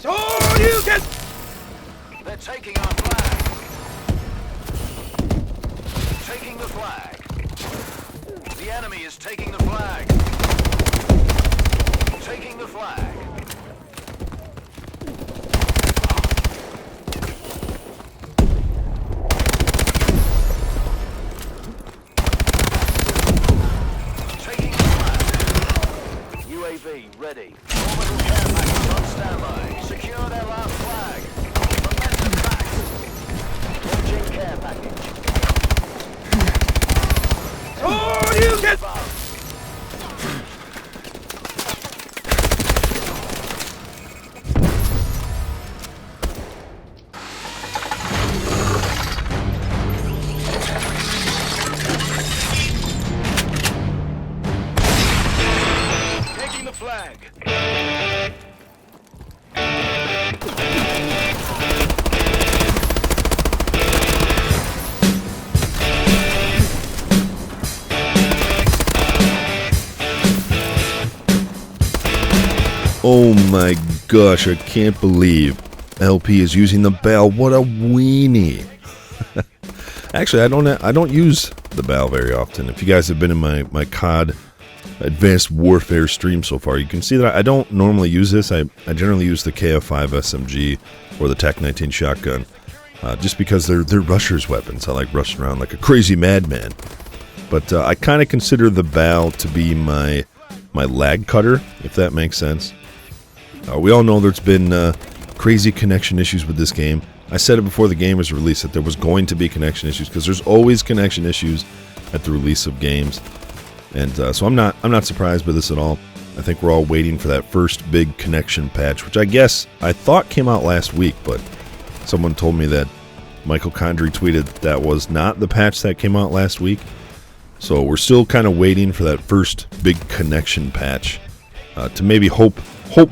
They're taking our flag. Taking the flag. The enemy is taking the flag. Taking the flag. Taking the flag. UAV ready. Orbital care package on standby. Secure their last flag. Momentum back. Launching care package. Taking the flag. Oh my gosh, I can't believe LP is using the BAL. What a weenie. Actually, I don't use the BAL very often. If you guys have been in my COD Advanced Warfare stream so far, you can see that I don't normally use this. I generally use the KF5 SMG or the TAC-19 shotgun, just because they're rushers weapons. I like rushing around like a crazy madman. But I kind of consider the BAL to be my lag cutter, if that makes sense. We all know there's been crazy connection issues with this game. I said it before the game was released that there was going to be connection issues, because there's always connection issues at the release of games. And so I'm not surprised by this at all. I think we're all waiting for that first big connection patch, which I thought came out last week, but someone told me that Michael Condrey tweeted that was not the patch that came out last week. So we're still kind of waiting for that first big connection patch to maybe hope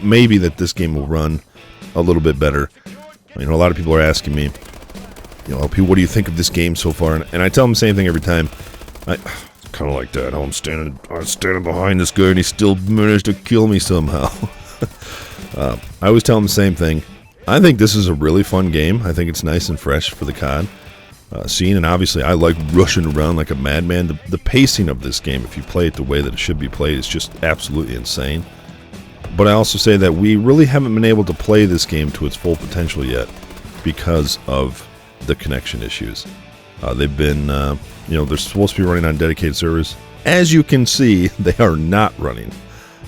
maybe that this game will run a little bit better. You know, a lot of people are asking me, you know, LP, what do you think of this game so far? And I tell them the same thing every time. Kind of like that. I'm standing behind this guy and he still managed to kill me somehow. I always tell them the same thing. I think this is a really fun game. I think it's nice and fresh for the COD scene, and obviously I like rushing around like a madman. The pacing of this game, if you play it the way that it should be played, is just absolutely insane. But I also say that we really haven't been able to play this game to its full potential yet because of the connection issues. They've been, they're supposed to be running on dedicated servers. As you can see, they are not running.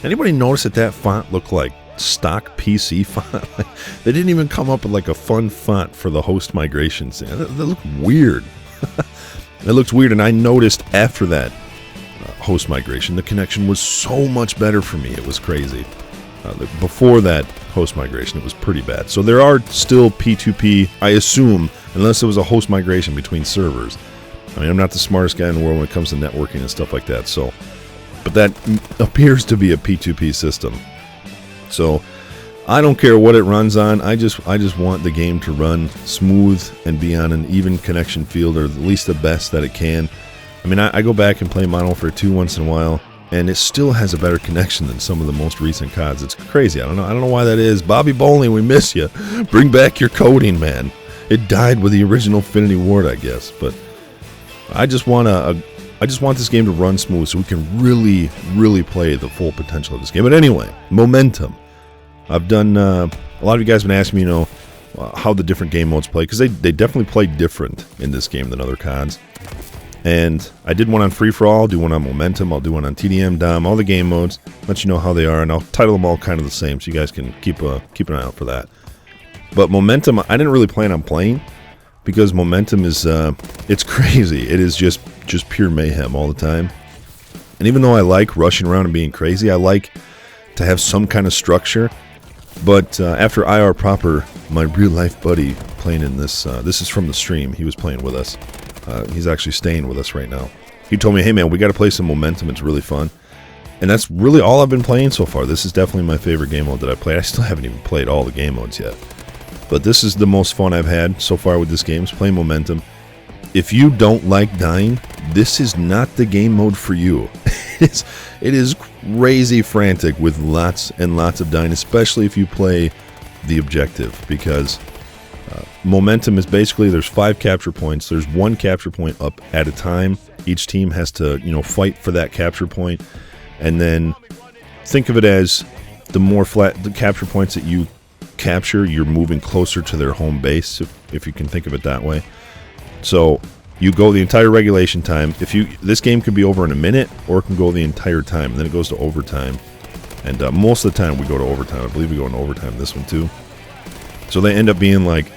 Anybody notice that font looked like stock PC font? They didn't even come up with like a fun font for the host migration thing. That looked weird. It looked weird, and I noticed after that host migration, the connection was so much better for me. It was crazy. Before that host migration, it was pretty bad. So there are still P2P, I assume, unless it was a host migration between servers. I mean, I'm not the smartest guy in the world when it comes to networking and stuff like that. So, but that appears to be a P2P system. So I don't care what it runs on. I just want the game to run smooth and be on an even connection field, or at least the best that it can. I mean, I go back and play Modern Warfare 2 once in a while, and it still has a better connection than some of the most recent CODs. It's crazy. I don't know why that is. Bobby Bowling, we miss you. Bring back your coding, man. It died with the original Infinity Ward, I guess. But I just want this game to run smooth so we can really, really play the full potential of this game. But anyway, momentum. I've done a lot of you guys have been asking me, how the different game modes play, because they definitely play different in this game than other CODs. And I did one on Free For All, I'll do one on Momentum, I'll do one on TDM, Dom, all the game modes, let you know how they are, and I'll title them all kind of the same, so you guys can keep an eye out for that. But Momentum, I didn't really plan on playing, because Momentum is, it's crazy. It is just pure mayhem all the time. And even though I like rushing around and being crazy, I like to have some kind of structure. But after IR Proper, my real-life buddy playing in this, this is from the stream, he was playing with us. He's actually staying with us right now. He told me, hey man, we got to play some Momentum, it's really fun. And that's really all I've been playing so far. This is definitely my favorite game mode that I've played. I still haven't even played all the game modes yet. But this is the most fun I've had so far with this game, is playing Momentum. If you don't like dying, this is not the game mode for you. It is crazy frantic with lots and lots of dying, especially if you play the objective, because momentum is basically there's 5 capture points. There's 1 capture point up at a time. Each team has to, fight for that capture point, and then think of it as the more the capture points that you capture, you're moving closer to their home base, if you can think of it that way. So you go the entire regulation time. This game could be over in a minute, or it can go the entire time, and then it goes to overtime. And most of the time we go to overtime. I believe we go into overtime this one too. So they end up being like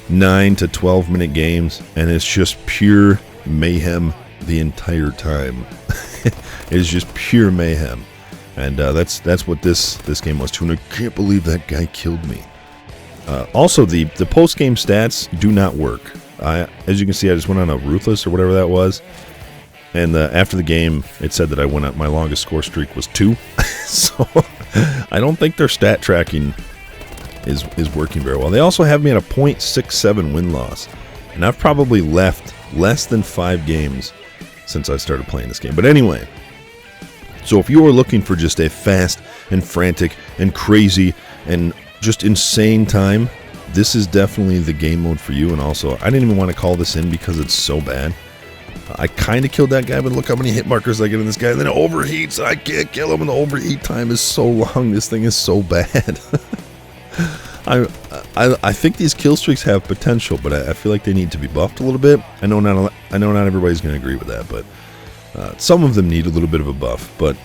9 to 12 minute games, and it's just pure mayhem the entire time. It's just pure mayhem, and that's what this game was too. And I can't believe that guy killed me. Also, the post game stats do not work. As you can see, I just went on a Ruthless or whatever that was, and after the game, it said that I went out. My longest score streak was 2. So I don't think their stat tracking is working very well. They also have me at a .67 win-loss, and I've probably left less than 5 games since I started playing this game. But anyway, so if you are looking for just a fast and frantic and crazy and just insane time, this is definitely the game mode for you. And also, I didn't even want to call this in because it's so bad. I kind of killed that guy, but look how many hit markers I get in this guy. And then it overheats. I can't kill him, and the overheat time is so long. This thing is so bad. I think these kill streaks have potential, but I feel like they need to be buffed a little bit. I know not everybody's going to agree with that, but some of them need a little bit of a buff. But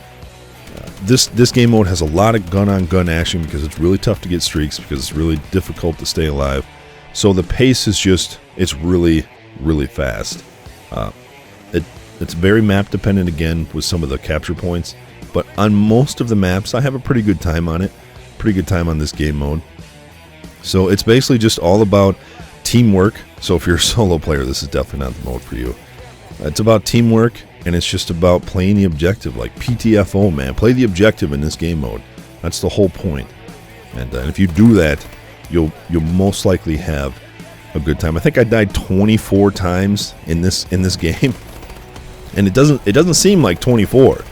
this game mode has a lot of gun-on-gun action because it's really tough to get streaks, because it's really difficult to stay alive. So the pace is it's really, really fast. It's very map dependent again with some of the capture points, but on most of the maps I have a pretty good time on it. Pretty good time on this game mode. So it's basically just all about teamwork. So if you're a solo player, this is definitely not the mode for you. It's about teamwork, and it's just about playing the objective, like PTFO, man. Play the objective in this game mode. That's the whole point. And if you do that, you'll most likely have a good time. I think I died 24 times in this game, and it doesn't seem like 24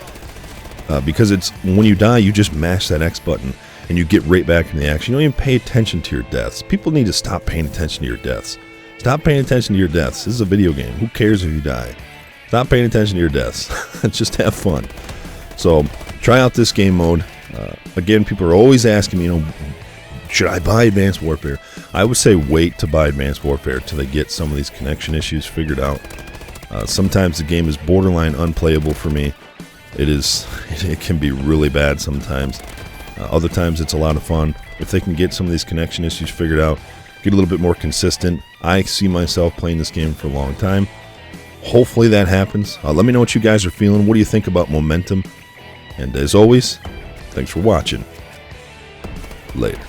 because it's when you die, you just mash that X button and you get right back in the action. You don't even pay attention to your deaths. People need to stop paying attention to your deaths. Stop paying attention to your deaths. This is a video game. Who cares if you die? Stop paying attention to your deaths. Just have fun. So try out this game mode. Again, people are always asking me, should I buy Advanced Warfare? I would say wait to buy Advanced Warfare till they get some of these connection issues figured out. Sometimes the game is borderline unplayable for me. It can be really bad sometimes. Other times it's a lot of fun. If they can get some of these connection issues figured out, get a little bit more consistent. I see myself playing this game for a long time. Hopefully that happens. Let me know what you guys are feeling. What do you think about momentum? And as always, thanks for watching. Later.